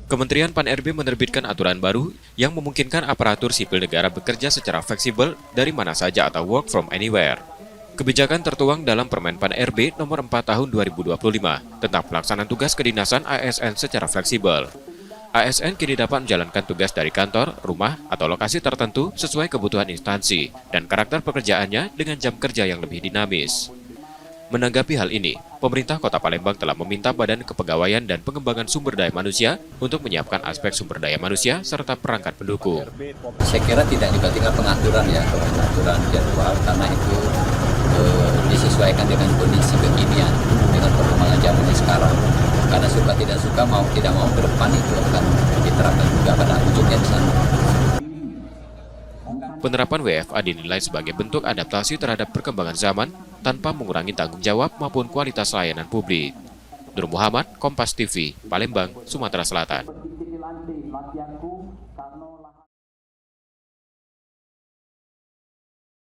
Kementerian Pan-RB menerbitkan aturan baru yang memungkinkan aparatur sipil negara bekerja secara fleksibel dari mana saja atau work from anywhere. Kebijakan tertuang dalam Permen Pan-RB nomor 4 tahun 2025 tentang pelaksanaan tugas kedinasan ASN secara fleksibel. ASN kini dapat menjalankan tugas dari kantor, rumah, atau lokasi tertentu sesuai kebutuhan instansi dan karakter pekerjaannya dengan jam kerja yang lebih dinamis. Menanggapi hal ini, pemerintah Kota Palembang telah meminta Badan Kepegawaian dan Pengembangan Sumber Daya Manusia untuk menyiapkan aspek sumber daya manusia serta perangkat pendukung. Saya kira tidak juga tinggal pengaturan ya, pengaturan jadwal karena itu disesuaikan dengan kondisi kekinian, dengan perkembangan zamannya sekarang. Karena suka tidak suka, mau tidak mau ke depan itu akan diterapkan juga pada ujungnya di sana. Penerapan WFA dinilai sebagai bentuk adaptasi terhadap perkembangan zaman tanpa mengurangi tanggung jawab maupun kualitas layanan publik. Nur Muhammad, Kompas TV, Palembang, Sumatera Selatan.